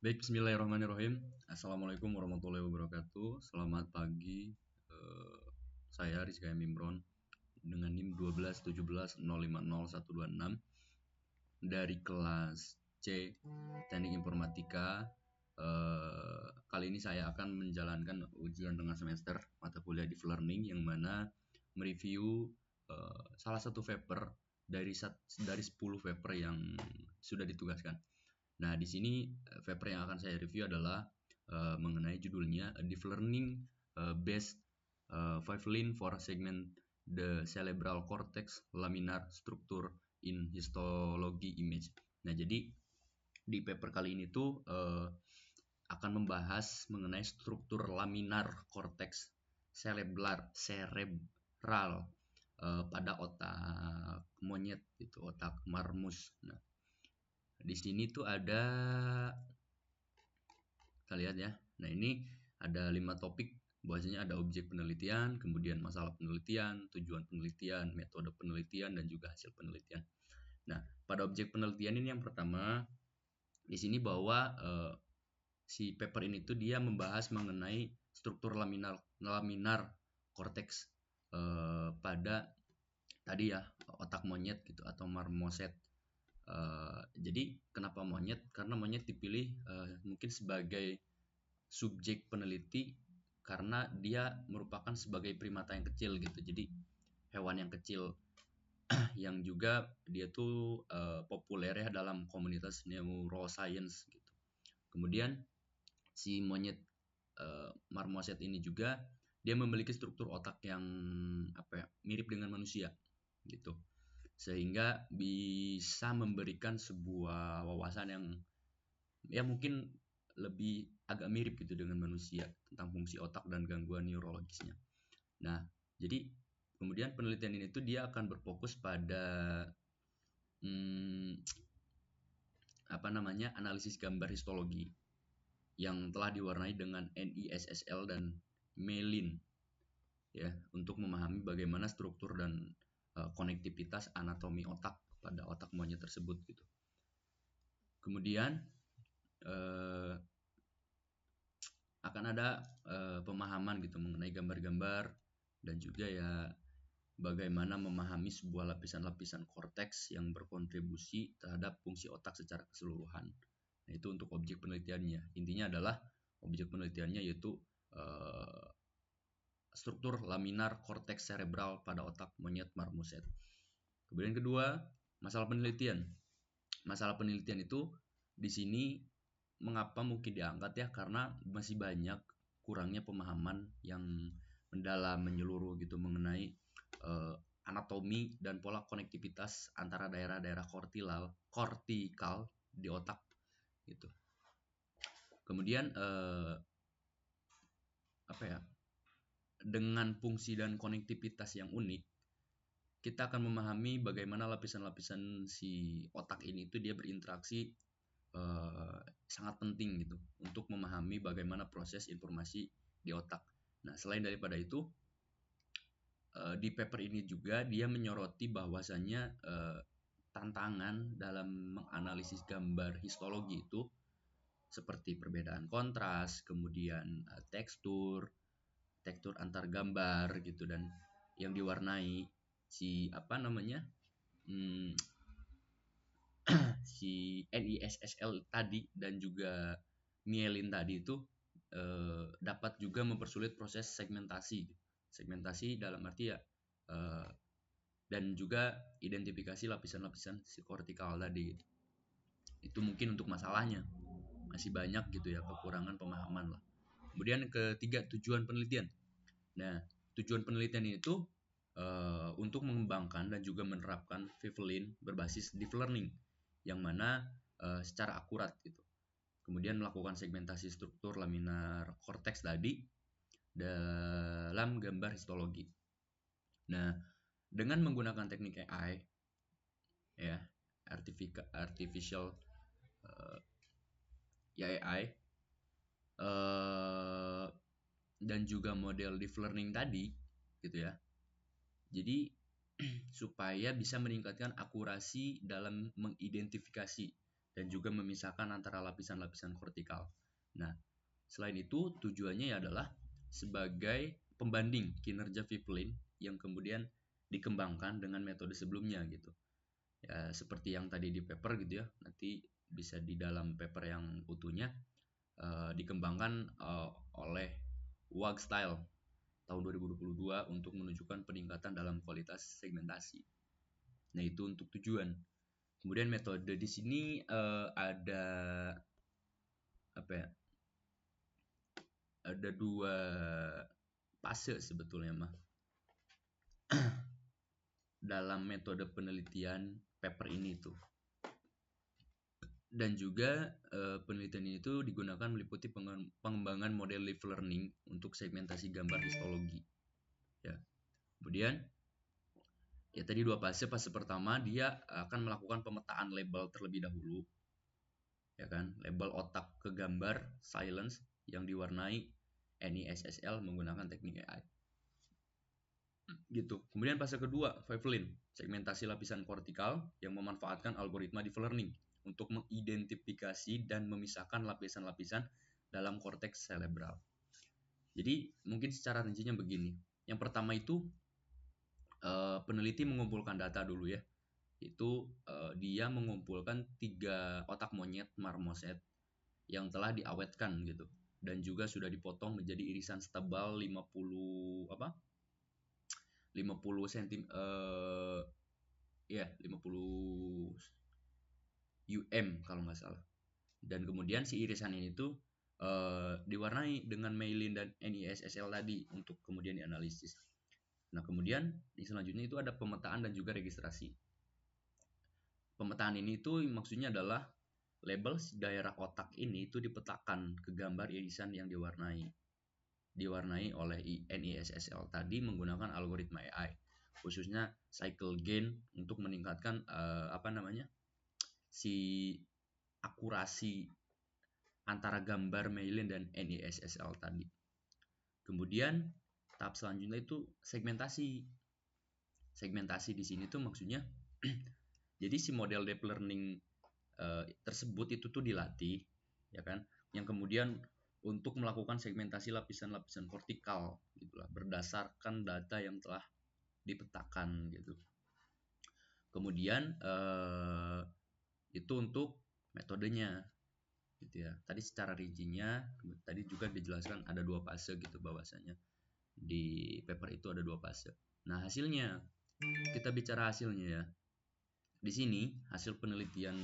Baik, bismillahirrahmanirrahim. Assalamualaikum warahmatullahi wabarakatuh. Selamat pagi. Saya Rizky Imron dengan NIM 1217050126 dari kelas C Teknik Informatika. Kali ini saya akan menjalankan ujian tengah semester mata kuliah Deep Learning yang mana mereview salah satu paper dari 10 paper yang sudah ditugaskan. Nah, di sini paper yang akan saya review adalah mengenai judulnya Deep Learning Based 5 Line for Segment the Cerebral Cortex Laminar Structure in Histology Image. Nah, jadi di paper kali ini tuh akan membahas mengenai struktur laminar cortex cerebral pada otak monyet, itu otak marmus. Nah, di sini tuh ada, kita lihat ya. Nah, ini ada 5 topik. Bahwasanya ada objek penelitian, kemudian masalah penelitian, tujuan penelitian, metode penelitian, dan juga hasil penelitian. Nah, pada objek penelitian ini yang pertama di sini bahwa si paper ini tuh dia membahas mengenai struktur laminar cortex pada tadi ya otak monyet gitu atau marmoset. Jadi kenapa monyet? Karena monyet dipilih mungkin sebagai subjek peneliti karena dia merupakan sebagai primata yang kecil gitu. Jadi hewan yang kecil yang juga dia tuh populer ya dalam komunitas neuroscience gitu. Kemudian si monyet marmoset ini juga dia memiliki struktur otak yang mirip dengan manusia gitu, sehingga bisa memberikan sebuah wawasan yang ya mungkin lebih agak mirip gitu dengan manusia tentang fungsi otak dan gangguan neurologisnya. Nah, jadi kemudian penelitian ini tuh dia akan berfokus pada analisis gambar histologi yang telah diwarnai dengan NISSL dan myelin ya, untuk memahami bagaimana struktur dan konektivitas anatomi otak pada otak monyet tersebut gitu. Kemudian akan ada pemahaman gitu mengenai gambar-gambar dan juga ya bagaimana memahami sebuah lapisan-lapisan korteks yang berkontribusi terhadap fungsi otak secara keseluruhan. Nah, itu untuk objek penelitiannya. Intinya adalah objek penelitiannya yaitu struktur laminar korteks cerebral pada otak monyet marmoset. Kemudian kedua, masalah penelitian. Masalah penelitian itu di sini mengapa mungkin diangkat ya, karena masih banyak kurangnya pemahaman yang mendalam menyeluruh gitu mengenai anatomi dan pola konektivitas antara daerah-daerah kortikal di otak gitu. Kemudian dengan fungsi dan konektivitas yang unik, kita akan memahami bagaimana lapisan-lapisan si otak ini itu dia berinteraksi sangat penting gitu untuk memahami bagaimana proses informasi di otak. Nah, selain daripada itu, di paper ini juga dia menyoroti bahwasannya tantangan dalam menganalisis gambar histologi itu seperti perbedaan kontras, kemudian tekstur antar gambar gitu, dan yang diwarnai si si NISSL tadi dan juga myelin tadi itu dapat juga mempersulit proses segmentasi dalam arti ya dan juga identifikasi lapisan-lapisan si kortikal tadi gitu. Itu mungkin untuk masalahnya masih banyak gitu ya, kekurangan pemahaman lah. Kemudian ketiga, tujuan penelitian. Nah, tujuan penelitian itu untuk mengembangkan dan juga menerapkan Vivlin berbasis deep learning yang mana secara akurat gitu. Kemudian melakukan segmentasi struktur laminar korteks tadi dalam gambar histologi. Nah, dengan menggunakan teknik AI ya, artificial AI dan juga model deep learning tadi gitu ya. Jadi supaya bisa meningkatkan akurasi dalam mengidentifikasi dan juga memisahkan antara lapisan-lapisan kortikal. Nah, selain itu tujuannya adalah sebagai pembanding kinerja Vivlin yang kemudian dikembangkan dengan metode sebelumnya gitu. Ya, seperti yang tadi di paper gitu ya, nanti bisa di dalam paper yang utuhnya dikembangkan oleh Wagstyle tahun 2022 untuk menunjukkan peningkatan dalam kualitas segmentasi. Nah, itu untuk tujuan. Kemudian metode di sini ada apa ya? Ada 2 fase sebetulnya mah. Dalam metode penelitian paper ini tuh. Dan juga penelitian ini tuh digunakan meliputi pengembangan model live learning untuk segmentasi gambar histologi. Ya. Kemudian ya tadi 2 fase. Fase pertama dia akan melakukan pemetaan label terlebih dahulu. Ya kan? Label otak ke gambar silence yang diwarnai NISSL menggunakan teknik AI. Gitu. Kemudian fase kedua, Vivlin, segmentasi lapisan kortikal yang memanfaatkan algoritma deep learning untuk mengidentifikasi dan memisahkan lapisan-lapisan dalam korteks cerebral. Jadi mungkin secara rincinya begini. Yang pertama itu peneliti mengumpulkan data dulu ya. Itu dia mengumpulkan 3 otak monyet marmoset yang telah diawetkan gitu dan juga sudah dipotong menjadi irisan setebal 50 cm 50 UM kalau nggak salah. Dan kemudian si irisan ini tuh diwarnai dengan myelin dan NISSL tadi untuk kemudian dianalisis. Nah, kemudian di selanjutnya itu ada pemetaan dan juga registrasi. Pemetaan ini itu maksudnya adalah label daerah otak ini itu dipetakan ke gambar irisan yang diwarnai oleh NISSL tadi menggunakan algoritma AI, khususnya cycle gain untuk meningkatkan si akurasi antara gambar myelin dan NISSL tadi. Kemudian tahap selanjutnya itu segmentasi. Segmentasi di sini tuh maksudnya jadi si model deep learning tersebut itu tuh dilatih, ya kan? Yang kemudian untuk melakukan segmentasi lapisan-lapisan kortikal, gitulah, berdasarkan data yang telah dipetakan gitu. Kemudian itu untuk metodenya, gitu ya. Tadi secara rincinya, tadi juga dijelaskan ada 2 fase gitu bahwasanya di paper itu ada 2 fase. Nah hasilnya, kita bicara hasilnya ya. Di sini hasil penelitian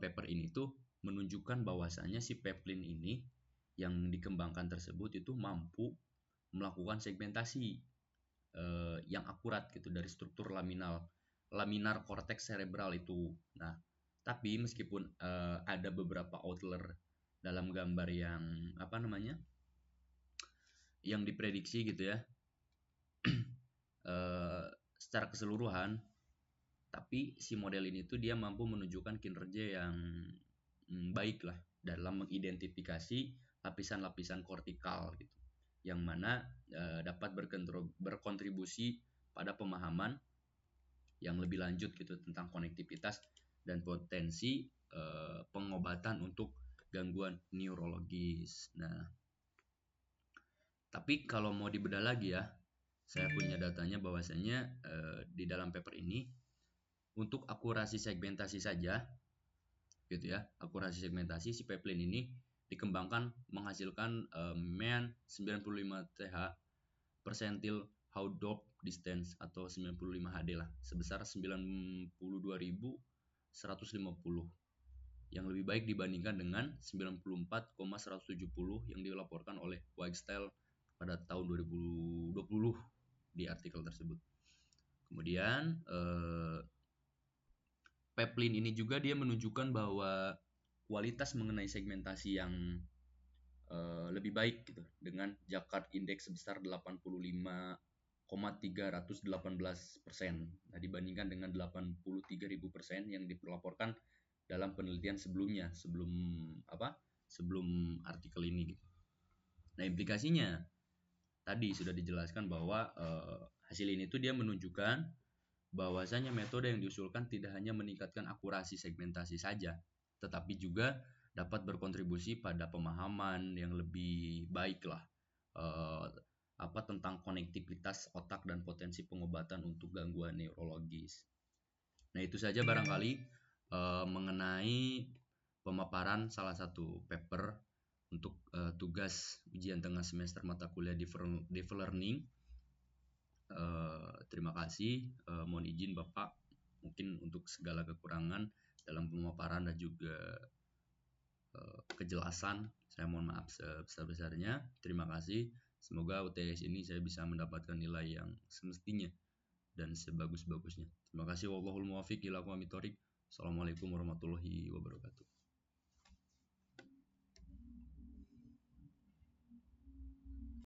paper ini tuh menunjukkan bahwasanya si Vivlin ini yang dikembangkan tersebut itu mampu melakukan segmentasi yang akurat gitu dari struktur laminar korteks cerebral itu. Nah, tapi meskipun ada beberapa outlier dalam gambar yang yang diprediksi gitu ya, secara keseluruhan, tapi si model ini tuh dia mampu menunjukkan kinerja yang baik lah dalam mengidentifikasi lapisan-lapisan kortikal gitu, yang mana dapat berkontribusi pada pemahaman yang lebih lanjut gitu tentang konektivitas dan potensi pengobatan untuk gangguan neurologis. Nah, tapi kalau mau dibedah lagi ya, saya punya datanya bahwasanya di dalam paper ini untuk akurasi segmentasi saja gitu ya, akurasi segmentasi si Vivlin ini dikembangkan menghasilkan MEAN 95 TH persentil Haudorff distance atau 95 HD lah, sebesar 92.150 yang lebih baik dibandingkan dengan 94,170 yang dilaporkan oleh Wagstyle pada tahun 2020 di artikel tersebut. Kemudian Vivlin ini juga dia menunjukkan bahwa kualitas mengenai segmentasi yang lebih baik gitu dengan Jakarta Index sebesar 85,318%. Nah, dibandingkan dengan 83.000% yang dilaporkan dalam penelitian sebelumnya, sebelum artikel ini gitu. Nah, implikasinya tadi sudah dijelaskan bahwa hasil ini tuh dia menunjukkan bahwasanya metode yang diusulkan tidak hanya meningkatkan akurasi segmentasi saja, tetapi juga dapat berkontribusi pada pemahaman yang lebih baik lah tentang konektivitas otak dan potensi pengobatan untuk gangguan neurologis. Nah, itu saja barangkali mengenai pemaparan salah satu paper untuk tugas ujian tengah semester mata kuliah Deep Learning. Terima kasih. Mohon izin Bapak, mungkin untuk segala kekurangan dalam pemaparan dan juga kejelasan, saya mohon maaf sebesar-besarnya. Terima kasih. Semoga UTS ini saya bisa mendapatkan nilai yang semestinya dan sebagus-bagusnya. Terima kasih. Wallahul muwaffiq ila aqwamit thoriq. Assalamualaikum warahmatullahi wabarakatuh.